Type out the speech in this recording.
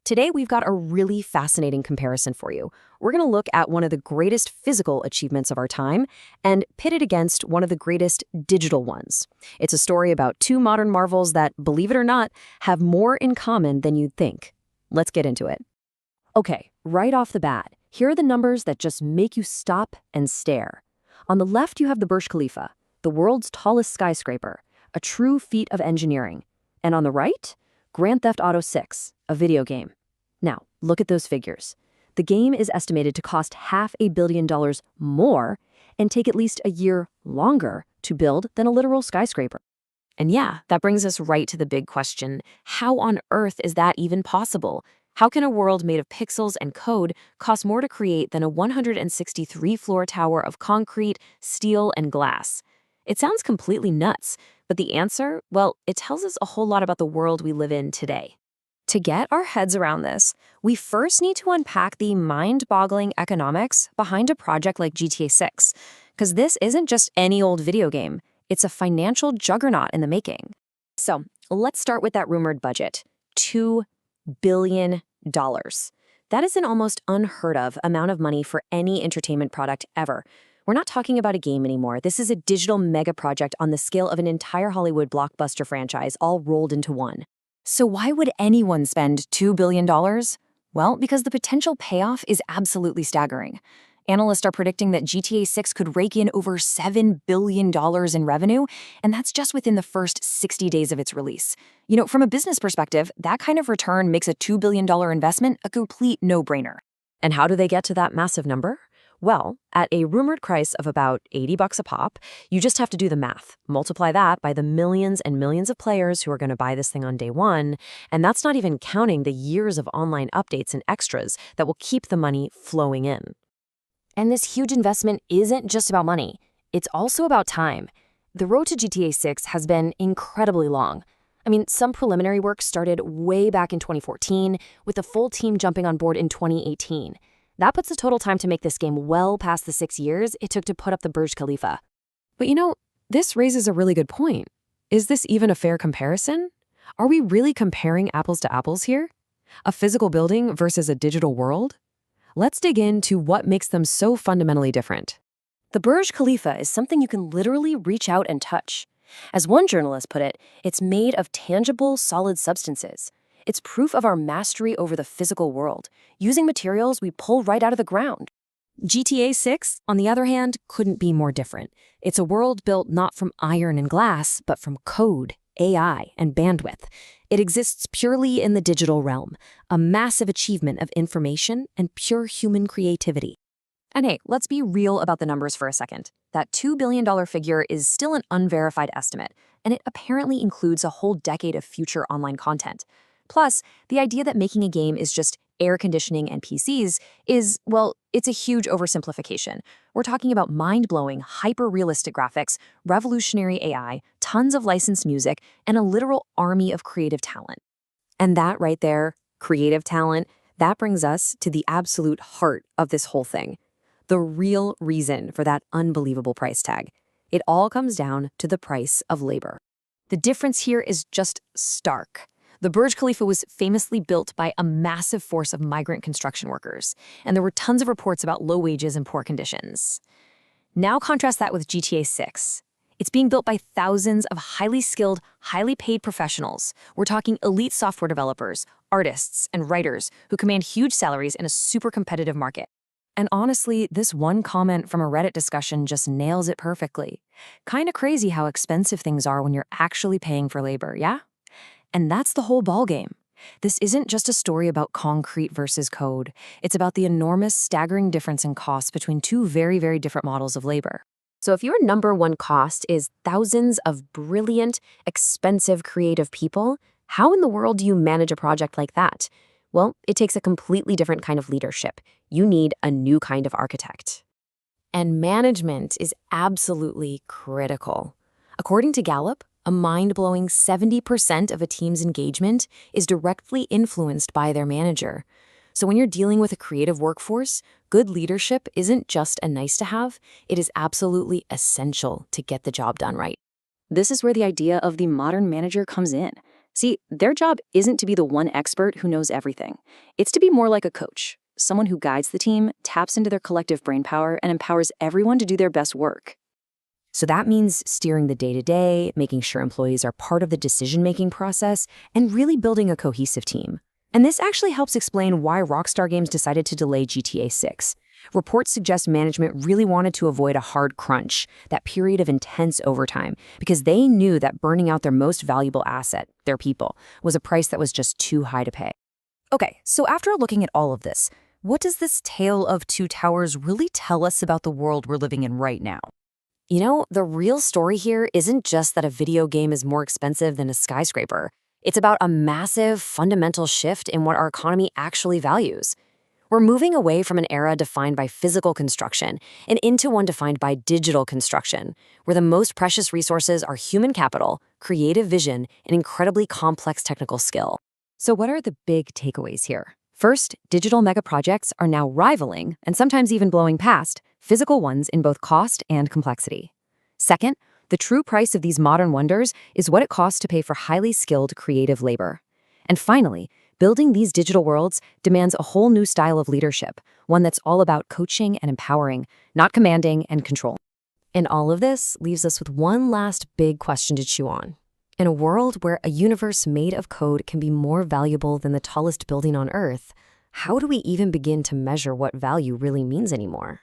Today, we've got a really fascinating comparison for you. We're going to look at one of the greatest physical achievements of our time and pit it against one of the greatest digital ones. It's a story about two modern marvels that, believe it or not, have more in common than you'd think. Let's get into it. Okay, right off the bat, here are the numbers that just make you stop and stare. On the left, you have the Burj Khalifa, the world's tallest skyscraper, a true feat of engineering. And on the right, Grand Theft Auto 6, a video game. Now, look at those figures. The game is estimated to cost $500 million more and take at least a year longer to build than a literal skyscraper. And yeah, that brings us right to the big question. How on earth is that even possible? How can a world made of pixels and code cost more to create than a 163-floor tower of concrete, steel, and glass? It sounds completely nuts, but the answer, well, it tells us a whole lot about the world we live in today. To get our heads around this, we first need to unpack the mind-boggling economics behind a project like GTA 6, because this isn't just any old video game. It's a financial juggernaut in the making. So let's start with that rumored budget, $2 billion. That is an almost unheard of amount of money for any entertainment product ever. We're not talking about a game anymore. This is a digital mega project on the scale of an entire Hollywood blockbuster franchise, all rolled into one. So why would anyone spend $2 billion? Well, because the potential payoff is absolutely staggering. Analysts are predicting that GTA 6 could rake in over $7 billion in revenue, and that's just within the first 60 days of its release. You know, from a business perspective, that kind of return makes a $2 billion investment a complete no-brainer. And how do they get to that massive number? Well, at a rumored price of about $80 a pop, you just have to do the math. Multiply that by the millions and millions of players who are going to buy this thing on day one, and that's not even counting the years of online updates and extras that will keep the money flowing in. And this huge investment isn't just about money. It's also about time. The road to GTA 6 has been incredibly long. I mean, some preliminary work started way back in 2014, with the full team jumping on board in 2018. That puts the total time to make this game well past the 6 years it took to put up the Burj Khalifa. But you know, this raises a really good point. Is this even a fair comparison? Are we really comparing apples to apples here? A physical building versus a digital world? Let's dig into what makes them so fundamentally different. The Burj Khalifa is something you can literally reach out and touch. As one journalist put it, it's made of tangible, solid substances. It's proof of our mastery over the physical world, using materials we pull right out of the ground. GTA 6, on the other hand, couldn't be more different. It's a world built not from iron and glass, but from code, AI, and bandwidth. It exists purely in the digital realm, a massive achievement of information and pure human creativity. And hey, let's be real about the numbers for a second. That $2 billion figure is still an unverified estimate, and it apparently includes a whole decade of future online content. Plus, the idea that making a game is just air conditioning and PCs is, well, it's a huge oversimplification. We're talking about mind-blowing, hyper-realistic graphics, revolutionary AI, tons of licensed music, and a literal army of creative talent. And that right there, creative talent, that brings us to the absolute heart of this whole thing. The real reason for that unbelievable price tag. It all comes down to the price of labor. The difference here is just stark. The Burj Khalifa was famously built by a massive force of migrant construction workers, and there were tons of reports about low wages and poor conditions. Now contrast that with GTA 6. It's being built by thousands of highly skilled, highly paid professionals. We're talking elite software developers, artists, and writers who command huge salaries in a super competitive market. And honestly, this one comment from a Reddit discussion just nails it perfectly. Kinda crazy how expensive things are when you're actually paying for labor, yeah? And that's the whole ballgame. This isn't just a story about concrete versus code. It's about the enormous, staggering difference in costs between two very, very different models of labor. So if your number one cost is thousands of brilliant, expensive, creative people, how in the world do you manage a project like that? Well, it takes a completely different kind of leadership. You need a new kind of architect. And management is absolutely critical. According to Gallup, a mind-blowing 70% of a team's engagement is directly influenced by their manager. So when you're dealing with a creative workforce, good leadership isn't just a nice-to-have, it is absolutely essential to get the job done right. This is where the idea of the modern manager comes in. See, their job isn't to be the one expert who knows everything. It's to be more like a coach, someone who guides the team, taps into their collective brainpower, and empowers everyone to do their best work. So that means steering the day-to-day, making sure employees are part of the decision-making process, and really building a cohesive team. And this actually helps explain why Rockstar Games decided to delay GTA 6. Reports suggest management really wanted to avoid a hard crunch, that period of intense overtime, because they knew that burning out their most valuable asset, their people, was a price that was just too high to pay. Okay, so after looking at all of this, what does this tale of two towers really tell us about the world we're living in right now? You know, the real story here isn't just that a video game is more expensive than a skyscraper. It's about a massive, fundamental shift in what our economy actually values. We're moving away from an era defined by physical construction and into one defined by digital construction, where the most precious resources are human capital, creative vision, and incredibly complex technical skill. So what are the big takeaways here? First, digital mega projects are now rivaling, and sometimes even blowing past, physical ones in both cost and complexity. Second, the true price of these modern wonders is what it costs to pay for highly skilled creative labor. And finally, building these digital worlds demands a whole new style of leadership, one that's all about coaching and empowering, not commanding and controlling. And all of this leaves us with one last big question to chew on. In a world where a universe made of code can be more valuable than the tallest building on Earth, how do we even begin to measure what value really means anymore?